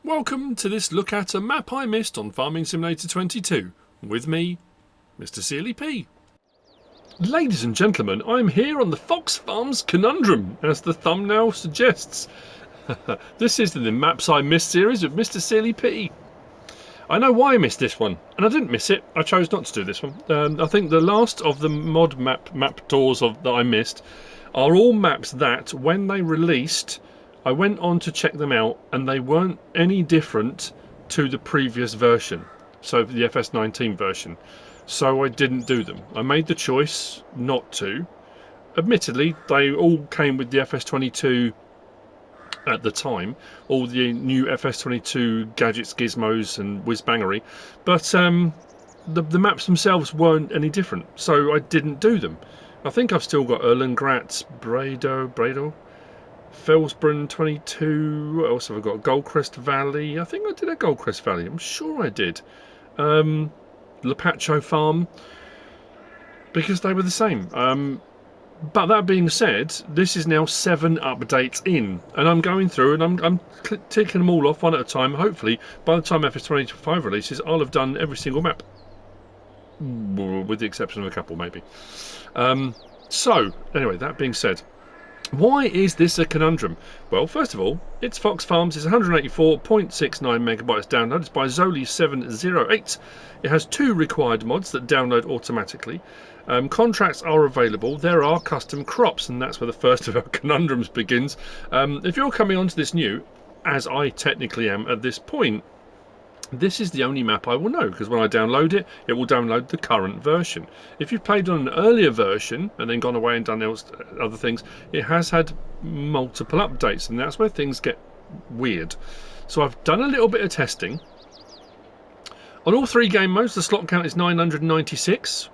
Welcome to this look at a map I missed on Farming Simulator 22. With me, MrSealyp. Ladies and gentlemen, I'm here on the Fox Farms Conundrum, as the thumbnail suggests. This is the Maps I Missed series with MrSealyp. I know why I missed this one, and I didn't miss it. I chose not to do this one. I think the last of the mod map tours that I missed are all maps that, when they released, I went on to check them out and they weren't any different to the previous version, so the FS19 version, so I didn't do them. I made the choice not to. Admittedly, they all came with the FS22 at the time, all the new FS22 gadgets, gizmos and whiz-bangery, but the maps themselves weren't any different, so I didn't do them. I think I've still got Erlengrat, Brado, Felsbrunn 22, what else have I got? Goldcrest Valley, I think I did a Goldcrest Valley, I'm sure I did. Lepacho Farm, because they were the same. But that being said, this is now 7 updates in, and I'm going through and I'm ticking them all off one at a time. Hopefully, by the time FS25 releases, I'll have done every single map, with the exception of a couple maybe. So, anyway, that being said, why is this a conundrum? Well, first of all, it's Fox Farms. It's 184.69 megabytes download. It's by Zoli708. It has 2 required mods that download automatically. Contracts are available. There are custom crops, and that's where the first of our conundrums begins. If you're coming onto this new, as I technically am at this point, this is the only map I will know, because when I download it, it will download the current version. If you've played on an earlier version and then gone away and done other things, it has had multiple updates, and that's where things get weird. So I've done a little bit of testing. On all 3 game modes, the slot count is 996.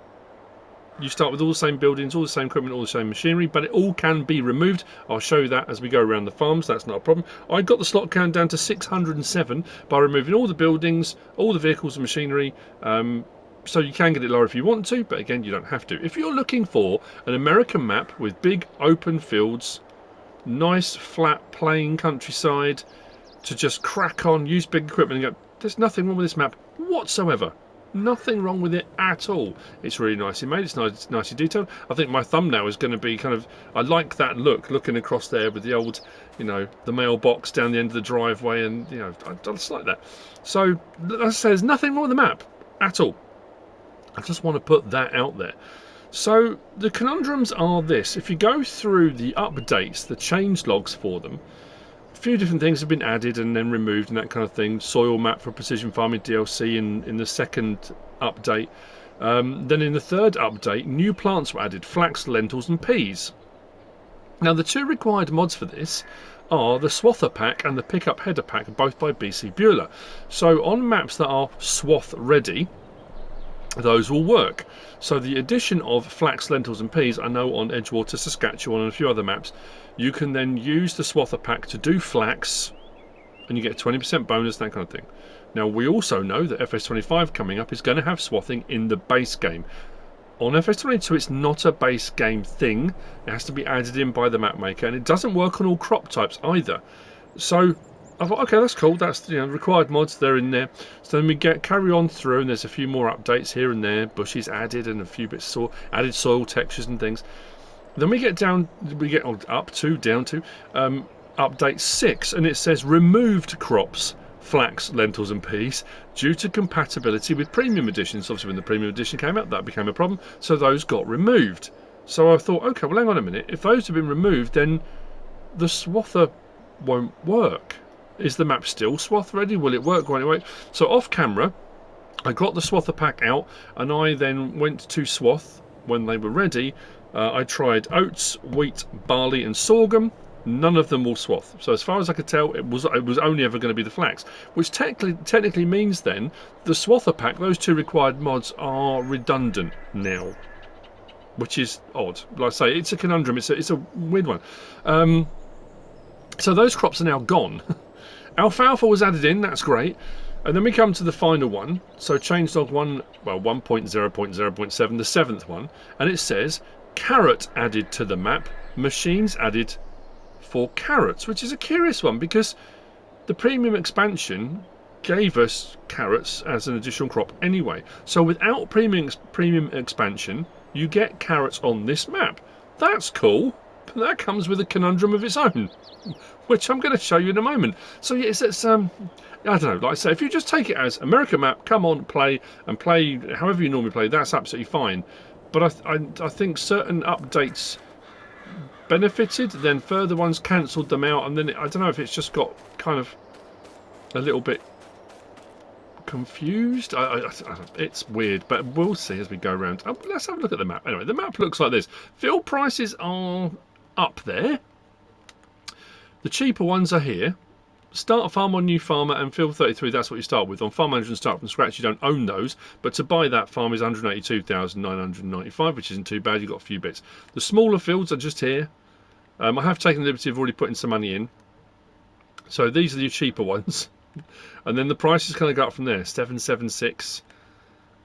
You start with all the same buildings, all the same equipment, all the same machinery, but it all can be removed. I'll show you that as we go around the farms. That's not a problem. I got the slot count down to 607 by removing all the buildings, all the vehicles and machinery. So you can get it lower if you want to, but again, you don't have to. If you're looking for an American map with big open fields, nice flat plain countryside to just crack on, use big equipment and go, there's nothing wrong with this map whatsoever. Nothing wrong with it at all. It's really nicely made. It's nicely detailed. I think my thumbnail is going to be kind of, I like that look, looking across there with the old, you know, the mailbox down the end of the driveway, and you know, I just like that. So as I say, there's nothing wrong with the map at all. I just want to put that out there. So the conundrums are this: if you go through the updates, the change logs for them, a few different things have been added and then removed and that kind of thing. Soil map for precision farming DLC in the second update. Then in the third update, new plants were added: flax, lentils and peas. Now the 2 required mods for this are the Swather pack and the pickup header pack, both by Bcbuhler. So on maps that are swath ready, those will work. So the addition of flax, lentils and peas, I know on Edgewater, Saskatchewan and a few other maps, you can then use the Swather pack to do flax and you get a 20% bonus, that kind of thing. Now we also know that FS25 coming up is going to have swathing in the base game. On FS22 it's not a base game thing, it has to be added in by the map maker, and it doesn't work on all crop types either. So I thought, okay, that's cool, that's, you know, required mods, they're in there. So then we carry on through, and there's a few more updates here and there, bushes added and a few bits of added soil textures and things. Then we get down to update 6, and it says removed crops, flax, lentils and peas, due to compatibility with premium editions. Obviously when the premium edition came out, that became a problem, so those got removed. So I thought, okay, well hang on a minute, if those have been removed, then the Swather won't work. Is the map still swath ready? Will it work? Will it work? So off camera, I got the Swather pack out, and I then went to swath when they were ready. I tried oats, wheat, barley and sorghum. None of them will swath. So as far as I could tell, it was only ever going to be the flax, which technically means then the Swather pack, those 2 required mods, are redundant now, which is odd. Like I say, it's a conundrum. It's a weird one. So those crops are now gone. Alfalfa was added in, that's great. And then we come to the final one. So changelog 1.0.0.7, the 7th one, and it says carrot added to the map, machines added for carrots, which is a curious one because the premium expansion gave us carrots as an additional crop anyway. So without premium expansion, you get carrots on this map. That's cool, but that comes with a conundrum of its own, which I'm going to show you in a moment. So yes, it's I don't know. Like I say, if you just take it as American map, come on, play however you normally play. That's absolutely fine. But I think certain updates benefited, then further ones cancelled them out, and then I don't know if it's just got kind of a little bit confused. It's weird, but we'll see as we go around. Let's have a look at the map. Anyway, the map looks like this. Field prices are up there. The cheaper ones are here. Start a farm on new farmer and field 33, that's what you start with. On farm management, start from scratch, you don't own those, but to buy that farm is 182,995, which isn't too bad. You've got a few bits. The smaller fields are just here. I have taken the liberty of already putting some money in, so these are the cheaper ones. And then the prices kind of go up from there. 776,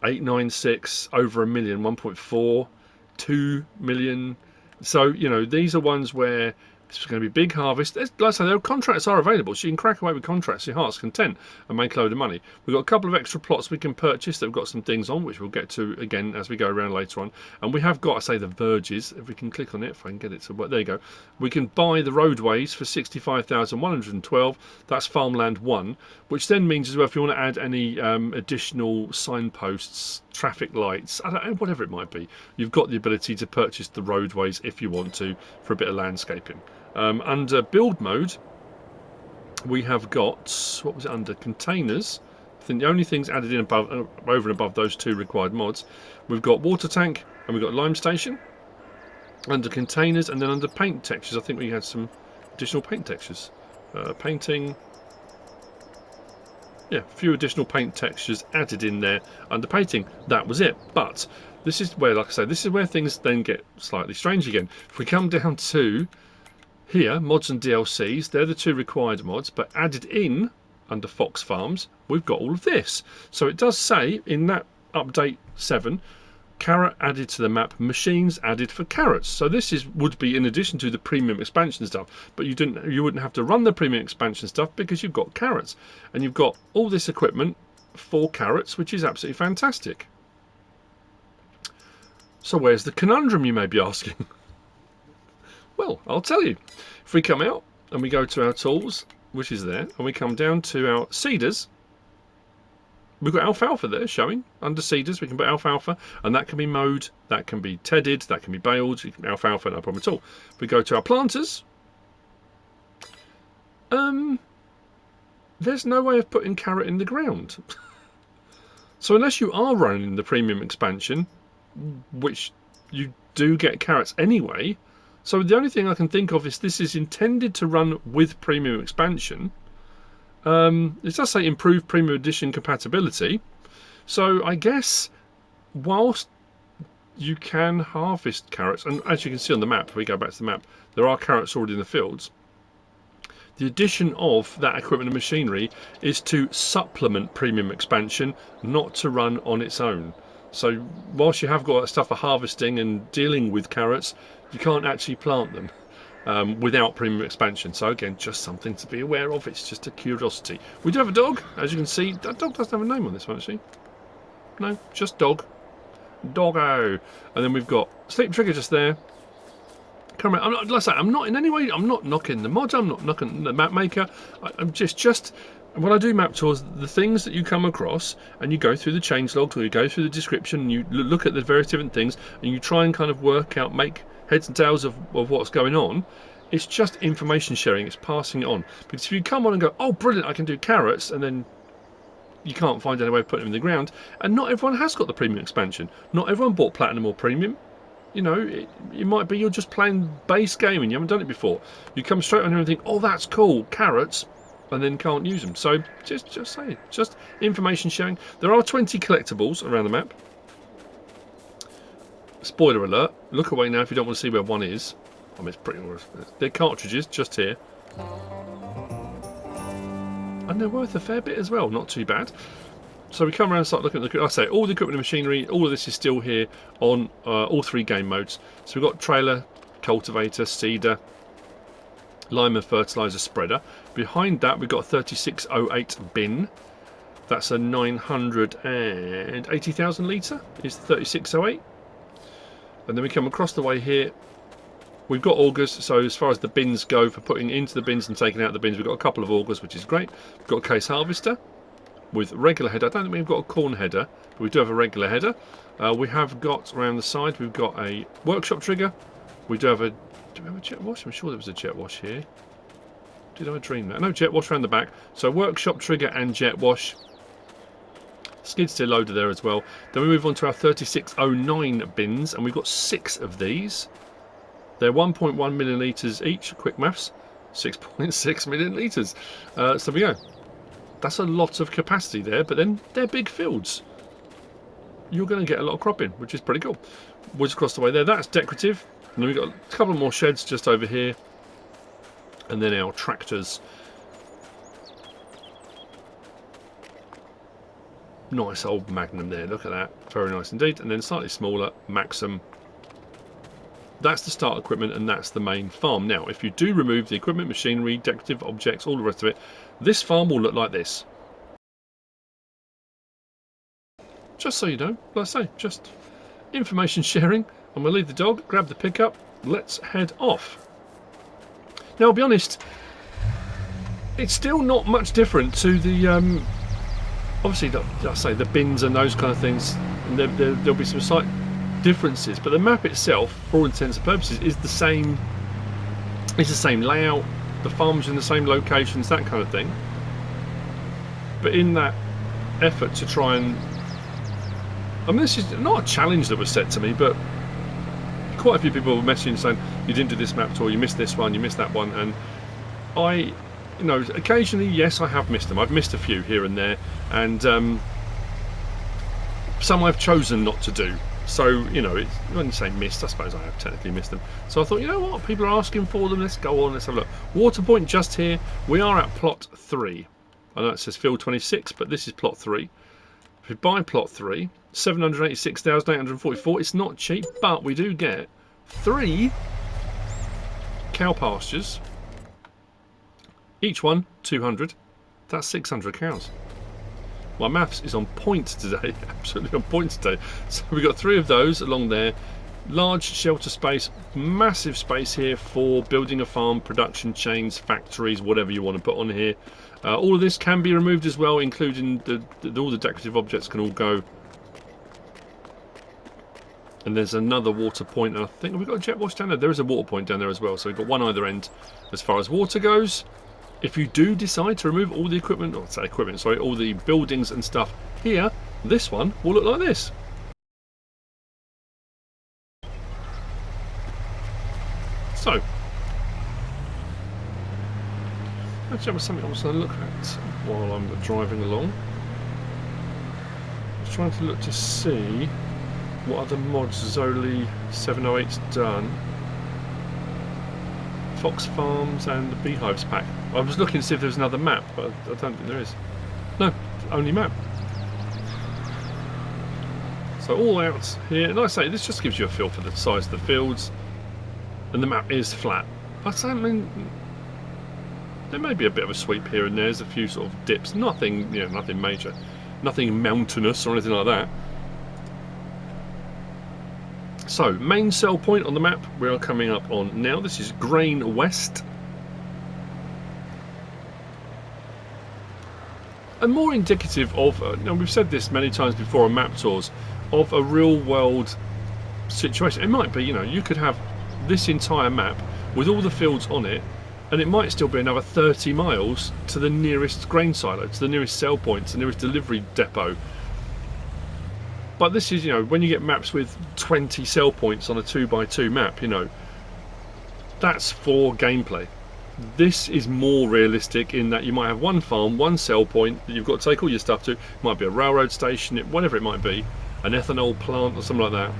896, over 1 million, 1.4, 2 million. So, you know, these are ones where it's going to be big harvest. Like I say, their contracts are available, so you can crack away with contracts to your heart's content and make a load of money. We've got a couple of extra plots we can purchase that we've got some things on, which we'll get to again as we go around later on. And we have got, I say, the verges. If we can click on it, if I can get it to work, there you go. We can buy the roadways for 65,112. That's farmland 1, which then means as well, if you want to add any additional signposts, traffic lights, I don't know, whatever it might be, you've got the ability to purchase the roadways if you want to for a bit of landscaping. Under build mode, we have got, what was it under? Containers. I think the only things added in above, over and above those two required mods, we've got water tank and we've got lime station. Under containers, and then under paint textures, I think we had some additional paint textures. Painting. Yeah, a few additional paint textures added in there under painting. That was it. But this is where, like I say, this is where things then get slightly strange again. If we come down to here, mods and DLCs, they're the two required mods, but added in under Fox Farms, we've got all of this. So it does say in that update 7, carrot added to the map, machines added for carrots. So this would be in addition to the premium expansion stuff, but you wouldn't have to run the premium expansion stuff because you've got carrots, and you've got all this equipment for carrots, which is absolutely fantastic. So where's the conundrum, you may be asking? Well, I'll tell you. If we come out and we go to our tools, which is there, and we come down to our seeders, we've got alfalfa there showing. Under seeders, we can put alfalfa, and that can be mowed, that can be tedded, that can be baled. Alfalfa, no problem at all. If we go to our planters, there's no way of putting carrot in the ground. So unless you are running the premium expansion, which you do get carrots anyway. So the only thing I can think of is this is intended to run with premium expansion. It does say improved premium edition compatibility. So I guess whilst you can harvest carrots, and as you can see on the map, if we go back to the map, there are carrots already in the fields. The addition of that equipment and machinery is to supplement premium expansion, not to run on its own. So whilst you have got stuff for harvesting and dealing with carrots, you can't actually plant them without premium expansion. So again, just something to be aware of. It's just a curiosity. We do have a dog, as you can see. That dog doesn't have a name on this one, actually. No, just dog. Doggo. And then we've got sleep trigger just there. Come around. Like I say, I'm not in any way. I'm not knocking the mods. I'm not knocking the map maker. I'm just. When I do map tours, the things that you come across and you go through the changelogs or you go through the description and you look at the various different things and you try and kind of work out, make heads and tails of what's going on, it's just information sharing, it's passing it on. Because if you come on and go, oh brilliant, I can do carrots, and then you can't find any way of putting them in the ground, and not everyone has got the premium expansion. Not everyone bought platinum or premium. You know, it might be you're just playing base gaming, you haven't done it before. You come straight on here and think, oh that's cool, carrots, and then can't use them. So just say, just information sharing. There are 20 collectibles around the map. Spoiler alert, look away now if you don't want to see where one is. I mean, it's pretty obvious. They're cartridges just here, and they're worth a fair bit as well, not too bad. So we come around and start looking at the, I say, all the equipment and machinery, all of this is still here on all 3 game modes. So we've got trailer, cultivator, seeder, lime and fertiliser spreader. Behind that we've got a 3608 bin. That's a 980,000 litre is 3608. And then we come across the way here. We've got augers, so as far as the bins go for putting into the bins and taking out the bins, we've got a couple of augers, which is great. We've got a case harvester with regular header. I don't think we've got a corn header, but we do have a regular header. We have got around the side, we've got a workshop trigger. We do have a, do we have a jet wash? I'm sure there was a jet wash here. Did I dream that? No, jet wash around the back. So workshop trigger and jet wash. Skid steer loader there as well. Then we move on to our 3609 bins, and we've got 6 of these. They're 1.1 million litres each. Quick maths, 6.6 million litres. So we go. That's a lot of capacity there, but then they're big fields. You're going to get a lot of crop in, which is pretty cool. Woods across the way there. That's decorative. And then we've got a couple more sheds just over here, and then our tractors. Nice old Magnum there, look at that, very nice indeed. And then slightly smaller Maxim. That's the start equipment, and that's the main farm. Now if you do remove the equipment, machinery, decorative objects, all the rest of it, this farm will look like this. Just so you know, like I say, just information sharing. I'm going to leave the dog, grab the pickup, let's head off. Now I'll be honest, it's still not much different to the obviously, I say the bins and those kind of things, and there'll be some slight differences, but the map itself, for all intents and purposes, is the same. It's the same layout. The farms are in the same locations, that kind of thing. But in that effort to try and, I mean, this is not a challenge that was set to me, but quite a few people were messaging saying you didn't do this map at all, you missed this one, you missed that one, and I. You know, occasionally, yes, I have missed them. I've missed a few here and there, and some I've chosen not to do. So, you know, when you say missed, I suppose I have technically missed them. So I thought, you know what, people are asking for them, let's go on, let's have a look. Water point just here. We are at plot 3. I know it says field 26, but this is plot 3. If we buy plot 3, 786,844, it's not cheap, but we do get 3 cow pastures. Each one 200. That's 600 cows. My maths is on point today, absolutely on point today. So we've got 3 of those along there. Large shelter space, massive space here for building a farm, production chains, factories, whatever you want to put on here. All of this can be removed as well, including all the decorative objects can all go. And there's another water point, and I think we've got a jet wash down there. There is a water point down there as well, so we've got one either end as far as water goes. If you do decide to remove all the equipment, or say equipment, sorry, all the buildings and stuff here, this one will look like this. So, actually, that was something I was going to look at while I'm driving along. I was trying to look to see what other mods Zoli 708's done. Fox Farms and the Beehives pack. I was looking to see if there was another map, but I don't think there is. No, only map. So all out here, and like I say, this just gives you a feel for the size of the fields, and the map is flat. But I mean, there may be a bit of a sweep here and there. There's a few sort of dips, nothing, you know, nothing major, nothing mountainous or anything like that. So, main sell point on the map we are coming up on now. This is Grain West. And more indicative of, you know, we've said this many times before on map tours, of a real world situation. It might be, you know, you could have this entire map with all the fields on it, and it might still be another 30 miles to the nearest grain silo, to the nearest sell point, to the nearest delivery depot. But this is, you know, when you get maps with 20 sell points on a 2x2 map, you know, that's for gameplay. This is more realistic in that you might have one farm, one sell point that you've got to take all your stuff to. It might be a railroad station, whatever it might be, an ethanol plant or something like that.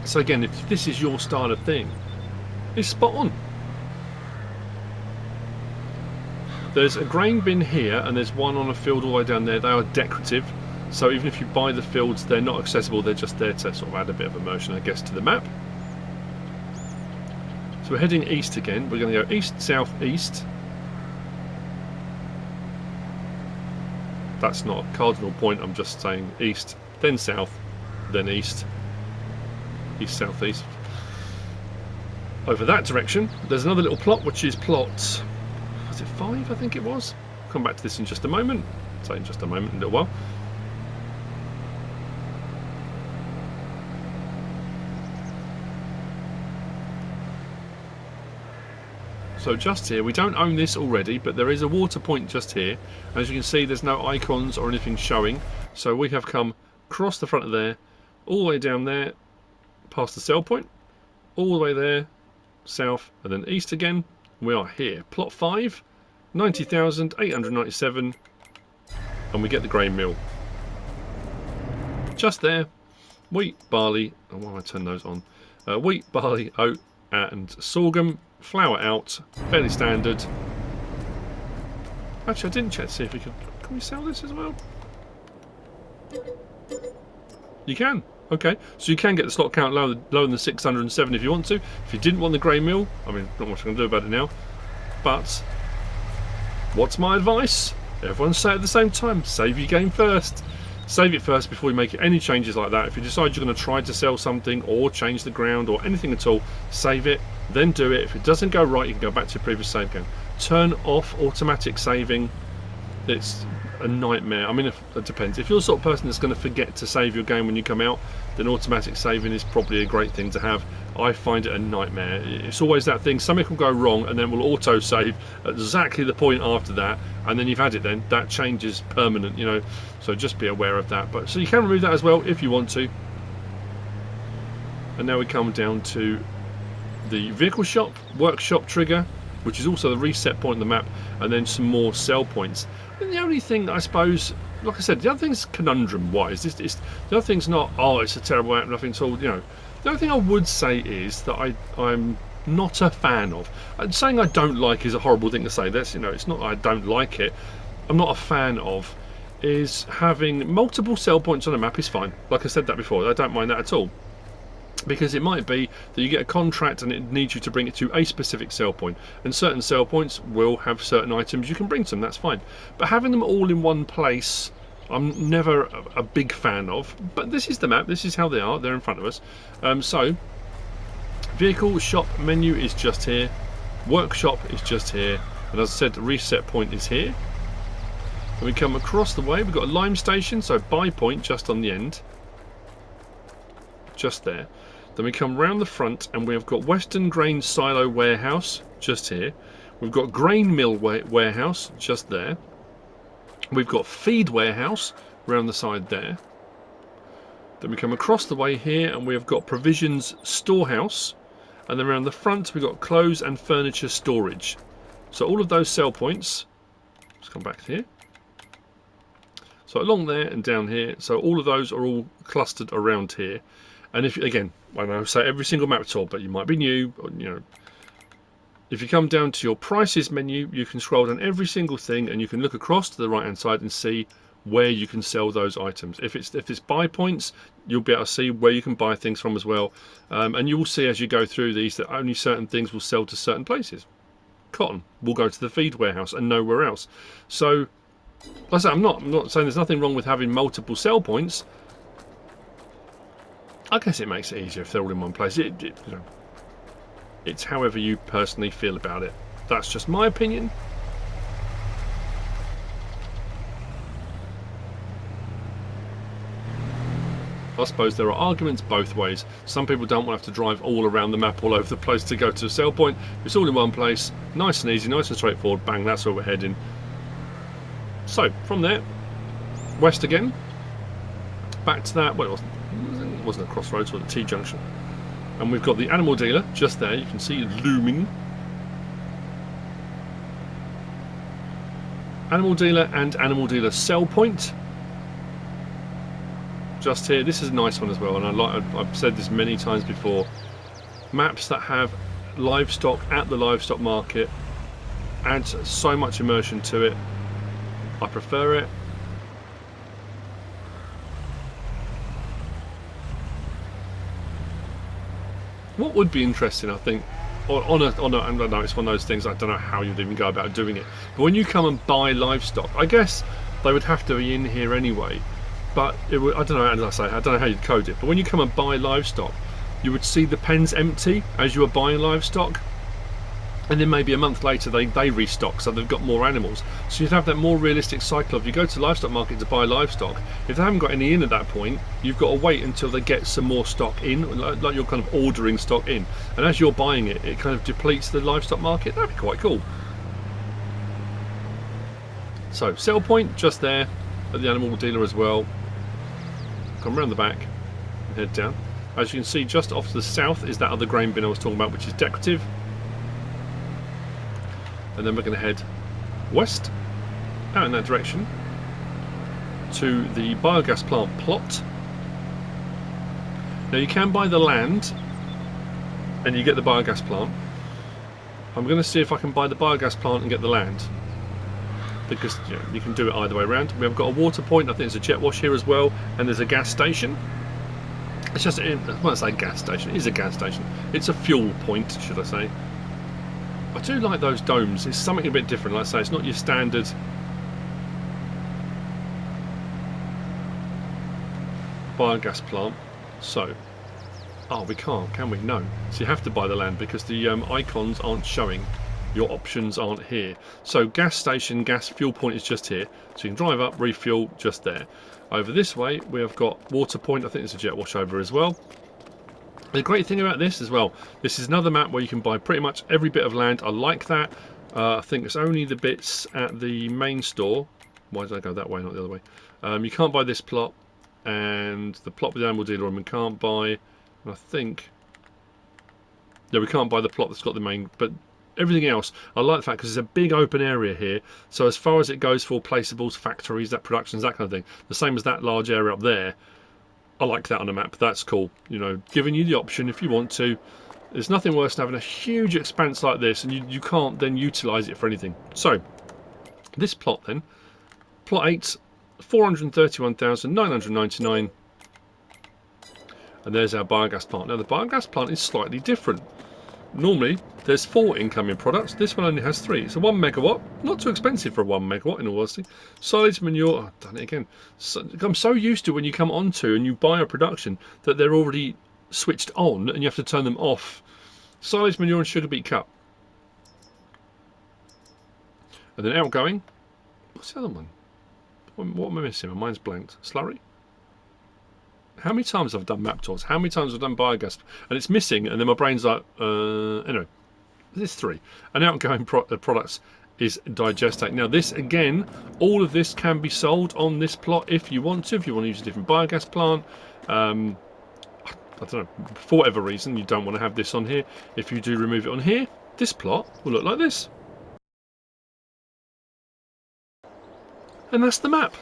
So again, if this is your style of thing, it's spot on. There's a grain bin here, and there's one on a field all the way down there. They are decorative. So even if you buy the fields, they're not accessible, they're just there to sort of add a bit of immersion, I guess, to the map. So So we're heading east again. We're going to go east, south, east. That's not a cardinal point, I'm just saying east, then south, then east. East, south, east. Over that direction, there's another little plot, which is plot, was it 5, I think it was? Come back to this in just a moment. Say in just a moment, in a little while. So just here, we don't own this already, but there is a water point just here. As you can see, there's no icons or anything showing. So we have come across the front of there, all the way down there, past the sell point, all the way there, south, and then east again. We are here. Plot 5, 90,897, and we get the grain mill. Just there, wheat, barley, oh, why don't I turn those on? Wheat, barley, oat, and sorghum. Flour out, fairly standard. Actually, I didn't check to see if we could. Can we sell this as well? You can. Okay, so you can get the slot count lower than 607 if you want to. If you didn't want the grain mill, I mean, not much I can do about it now. But what's my advice? Everyone say it at the same time. Save your game first. Save it first before you make any changes like that. If you decide you're going to try to sell something or change the ground or anything at all, save it, then do it. If it doesn't go right, you can go back to your previous save game. Turn off automatic saving. It's a nightmare. I mean, it depends. If you're the sort of person that's going to forget to save your game when you come out, then automatic saving is probably a great thing to have. I find it a nightmare. It's always that thing, something will go wrong and then will auto save at exactly the point after that, and then you've had it then. That changes permanent, you know, so just be aware of that. But so you can remove that as well if you want to. And now we come down to the vehicle shop, workshop trigger, which is also the reset point on the map, and then some more sell points. And the only thing, I suppose, like I said, the other thing's conundrum wise. The other thing's not, oh, it's a terrible app, nothing at all, you know. The only thing I would say is that I'm not a fan of. And saying I don't like is a horrible thing to say. That's, you know, it's not that I don't like it. I'm not a fan of is having multiple sell points on a map is fine. Like I said that before, I don't mind that at all. Because it might be that you get a contract and it needs you to bring it to a specific sell point, and certain sell points will have certain items you can bring to them, that's fine. But having them all in one place, I'm never a big fan of. But this is the map, this is how they are, they're in front of us. So vehicle shop menu is just here, workshop is just here, and as I said, the reset point is here. And we come across the way, we've got a lime station, so buy point just on the end, just there. Then we come round the front and we have got Western Grain Silo Warehouse just here. We've got Grain Mill Warehouse just there. We've got Feed Warehouse round the side there. Then we come across the way here and we have got Provisions Storehouse. And then around the front we've got Clothes and Furniture Storage. So all of those sell points, let's come back here. So along there and down here, so all of those are all clustered around here. And if, again, I know I say every single map tool, but you might be new, or, you know, if you come down to your prices menu, you can scroll down every single thing and you can look across to the right hand side and see where you can sell those items. If it's buy points, you'll be able to see where you can buy things from as well. And you will see as you go through these that only certain things will sell to certain places. Cotton will go to the feed warehouse and nowhere else. So, like I say, I'm not saying there's nothing wrong with having multiple sell points. I guess it makes it easier if they're all in one place. You know, it's however you personally feel about it. That's just my opinion. I suppose there are arguments both ways. Some people don't want to have to drive all around the map all over the place to go to a sell point. It's all in one place, nice and easy, nice and straightforward. Bang, that's where we're heading. So from there, west again, back to that. Well, it wasn't a crossroads, it was a T-junction. And we've got the animal dealer just there. You can see it looming. Animal dealer and animal dealer sell point. Just here. This is a nice one as well, and I've said this many times before. Maps that have livestock at the livestock market adds so much immersion to it. I prefer it. What would be interesting, I think, on a, I don't know, it's one of those things, I don't know how you'd even go about doing it. But when you come and buy livestock, I guess they would have to be in here anyway. But it would, I don't know, as I say, I don't know how you'd code it. But when you come and buy livestock, you would see the pens empty as you were buying livestock. And then maybe a month later they restock, so they've got more animals. So you'd have that more realistic cycle of, you go to the livestock market to buy livestock. If they haven't got any in at that point, you've got to wait until they get some more stock in, like you're kind of ordering stock in. And as you're buying it, it kind of depletes the livestock market. That'd be quite cool. So sell point just there at the animal dealer as well. Come around the back and head down. As you can see, just off to the south is that other grain bin I was talking about, which is decorative. And then we're going to head west out in that direction to the biogas plant plot. Now you can buy the land and you get the biogas plant. I'm going to see if I can buy the biogas plant and get the land, because you can do it either way around. We've got a water point, I think there's a jet wash here as well, and there's a gas station. It's just, well, I say gas station, it is a gas station. It's a fuel point, should I say. I do like those domes. It's something a bit different. Like I say, it's not your standard biogas plant. So, we can't, can we? No. So you have to buy the land because the icons aren't showing. Your options aren't here. So gas station, gas fuel point is just here. So you can drive up, refuel just there. Over this way, we have got water point. I think there's a jet wash over as well. The great thing about this as well, this is another map where you can buy pretty much every bit of land. I like that. I think it's only the bits at the main store. Why did I go that way, not the other way? You can't buy this plot, and the plot with the animal dealer, and we can't buy, and I think, yeah, we can't buy the plot that's got the main, but everything else, I like the fact because it's a big open area here. So as far as it goes for placeables, factories, that productions, that kind of thing, the same as that large area up there. I like that on a map. That's cool. You know, giving you the option if you want to. There's nothing worse than having a huge expanse like this and you can't then utilise it for anything. So, this plot then, plot 8, 431,999, and there's our biogas plant. Now the biogas plant is slightly different. Normally there's 4 incoming products. This one only has 3. It's a 1 megawatt, not too expensive for a 1 megawatt in all honesty. Silage manure, I've done it again. So, I'm so used to when you come onto and you buy a production that they're already switched on and you have to turn them off. Silage manure and sugar beet cup. And then outgoing, what's the other one? What am I missing? My mind's blanked. Slurry? How many times have I done map tours? How many times have I done biogas? And it's missing, and then my brain's like, anyway, there's 3. And outgoing products is digestate. Now this, again, all of this can be sold on this plot if you want to. If you want to use a different biogas plant, I don't know, for whatever reason you don't want to have this on here. If you do remove it on here, this plot will look like this. And that's the map.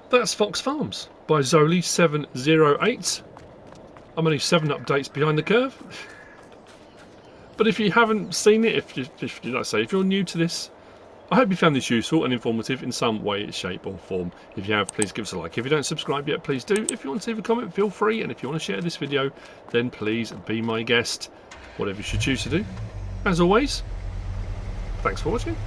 That's Fox Farms by Zoli708. I'm only 7 updates behind the curve. But if you haven't seen it, if you're new to this, I hope you found this useful and informative in some way, shape or form. If you have, please give us a like. If you don't subscribe yet, please do. If you want to leave a comment, feel free. And if you want to share this video, then please be my guest. Whatever you should choose to do. As always, thanks for watching.